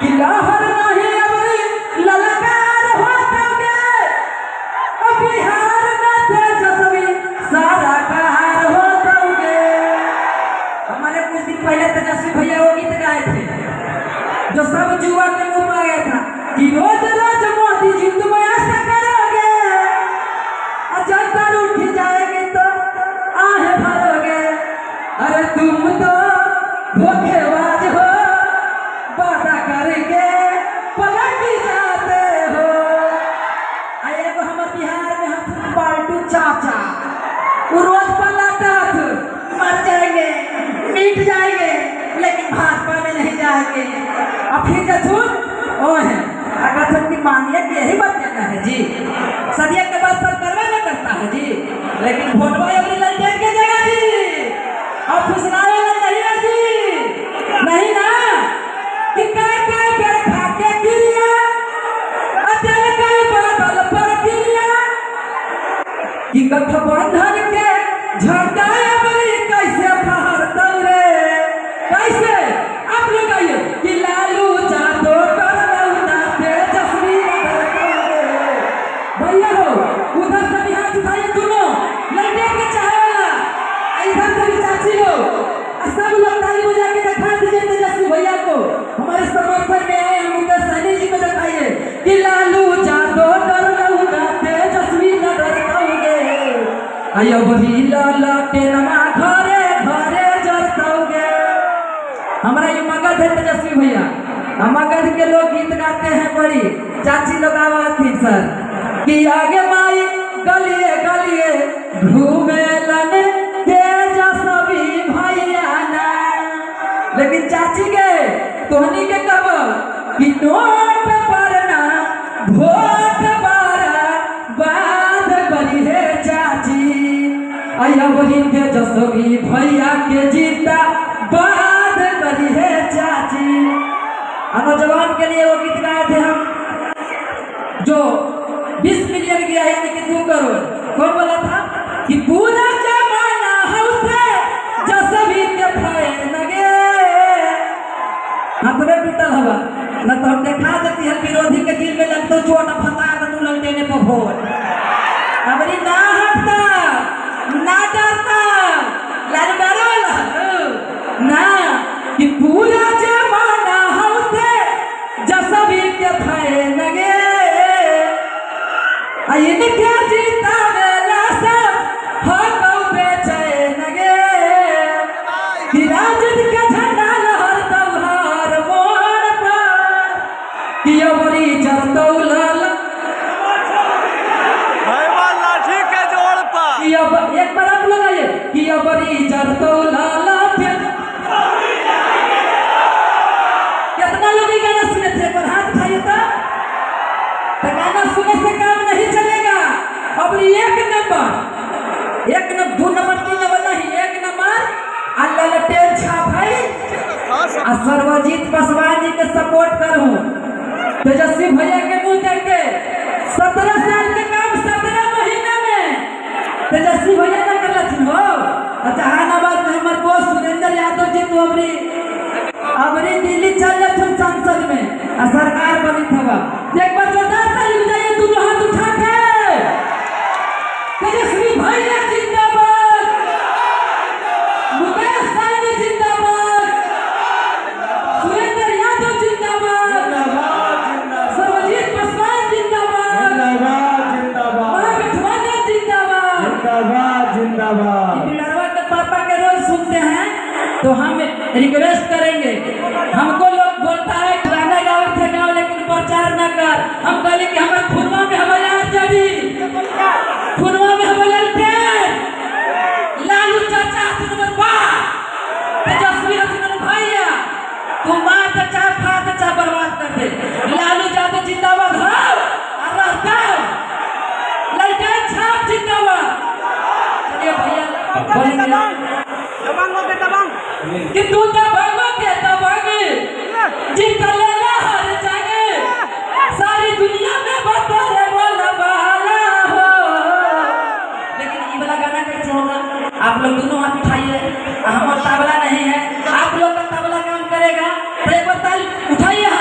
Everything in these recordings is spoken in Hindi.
कि लहर नहीं अबरी ललकार होतोगे बिहार में तेजस्वी सारा कार होतोगे। हमारे कुछ दिन पहले तेजस्वी भैया वो गीत गाए थे जो सब युवा के मुंह में आया था कि रोज रोज मोदी जी तुम ऐसा करोगे जनता उठ जाएगी तो आहे भरोगे। अरे तुम तो धोखेबाज हो वादा करके पलट जाते हो। आए को हम बिहार में हम पाल्टू चाचा वो रोज पलटत मर जाएंगे मिट जाएंगे लेकिन भाजपा में नहीं जाएंगे। अब फिर जथुन ओ है अगर सबकी मानिए कि यही बात कहना है जी सदिया के बाद सब करवा न करता है जी लेकिन वोटवा अभी ललटेन के जगह जी और फुसलावे नहीं है जी नहीं ना कि काय पेड़ खाके गिरिया अतल काय बादल पर गिरिया कि गठबंधन के झंडा अबरी कैसे फहरता रे कैसे आप लोग आइए कि लालू जादो कर लौटा तेजस्वी भैया हो उधर से भी हाथ उठाइए दोनों लड़के के चाहे वाला इधर से भी चाची हो सब लोग ताली बजा के दिखा दीजिए तेजस्वी भैया को हमारे समर्थन में आए हम उधर सैनी जी को दिखाइए कि लालू जादो कर लौटा तेजस्वी न डरताओगे आयो बही लाला के नमा घरे घरे जरताओगे। हमारा ये मगध है तेजस्वी भैया मगध के लोग गीत गाते हैं बड़ी चाची लोग आवाती सर कि आगे माई गलिए गलिए घूमे लने तेजस्वी भैया ना लेकिन चाची के तोहनी के कब कि नोट पर ना वोट बारा बात करी है चाची आया वही तेजस्वी भैया के जीता बात करी है चाची। नौजवान के लिए वो गीत गाए थे हम जो 20 मिलियन गया है लेकिन 2 करोड़ कौन बोला था कि पूरा जमाना होते जसवी के फाए लगे हाथ में टूटल हवा न तो हम देखा देती है विरोधी के दिल में लगता चोट फंसा तो ललटेने पर भोट अबरी ना हटता ना डरता लड़बड़ा ना कि पूरा जमाना होते जसवी के फाए लगे इनके जीता वेला सब हो तो बेचैन गे कि राजद के झंडा लहरता हर मोड़ पर कि अबरी जरतौ लाल भाई वाला ठीक है जोड़ पा कि अब एक बार आप लोग आइए कि अबरी जरतौ लाल कितना लोग गाना सुने थे पर हाथ उठाइए तो गाना सुने से काम नहीं चलेगा। अब एक नंबर 2 नंबर 3 नंबर नहीं 1 नंबर ललटेन छापाई सर्वजीत पासवान जी के सपोर्ट करूं तेजस्वी भैया के मुंह देख के 17 साल के काम 17 महीना में तेजस्वी भैया ना कर हो। जहानाबाद में हमारे दोस्त सुरेंद्र यादव जी तो अबरी दिल्ली चल जाते संसद में सरकार बनी था एक बार जोरदार ताली बजाइए दोनों हाथ उठा के तेजस्वी भैया जिंदाबाद मुकेश साहनी जिंदाबाद सुरेंद्र यादव जिंदाबाद सर्वजीत पासवान जिंदाबाद महागठबंधन जिंदाबाद बिलरवा के पापा के रोज सुनते हैं तो हम रिक्वेस्ट करेंगे हमको लोग बोलता है गाना गाओ थे गाओ लेकिन प्रचार न कर हम कहले कि हमारे खुनवा में हमारे आज जड़ी खुनवा में हम ललते लालू चाचा नंबर 5 तेजस्वी नंबर भैया तुम मार के चाह खा के चाह बर्बाद कर दे लालू यादव जिंदाबाद हो और रहता ललटे छाप जिंदाबाद। चलिए भैया कि तू दबाओगे दबाओगे जितना लेला हर जगह सारी दुनिया में बता बोला वाला हो। लेकिन ये वाला गाना कैसे होगा आप लोग दोनों हाथ उठाइए हमारा तबला नहीं है आप लोग का तबला काम करेगा तो एक बार ताली उठाइए।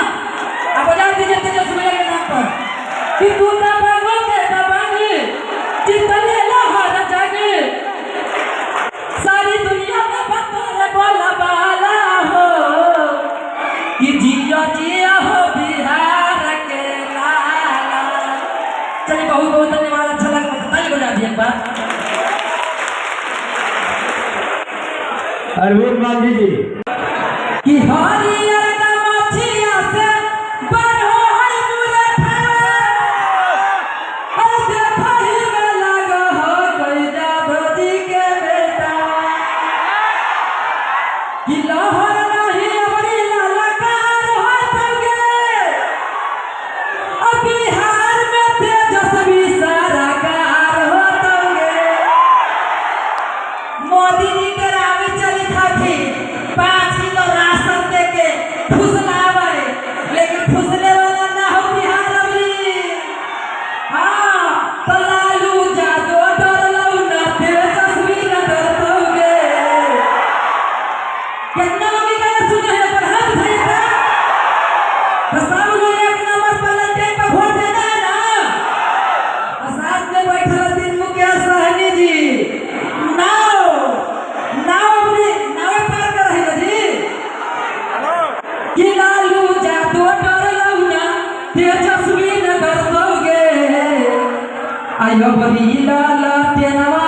कि जिया जिया हो बिहार के लाला। चलिए बहुत बहुत धन्यवाद, अच्छा लगा बताइए बजा दिए एक बार। अरविंद गांधी जी कि हरियर का मछिया से बनो है मुरठा, और देखो ही में लगो हो कोई जादू जी के बेटा। कि लहर नहीं अबरी ललकार हो तंगे, और बिहार में तेजस्वी सरकार हो तंगे। मोदी जी के रावी चली खाती 5 किलो राशन दे के फुसलावे, लेकिन फुसले वाला ना हो बिहार अबरी। हाँ तो लालू जादो डरलऊ ना तेजस्वी न डरतोगे। कितना लोग ये सुने हैं पर हाथ उठाइएगा। तो सब लोग एक नंबर पर ललटेन पर वोट देना है ना। और साथ में बैठल दिन मुकेश सहनी जी नाव पार कर रहे हो जी। कि लालू जादू डरलऊ ना तेजस्वी न डरतोगे। आयो बड़ी लाला तेनवा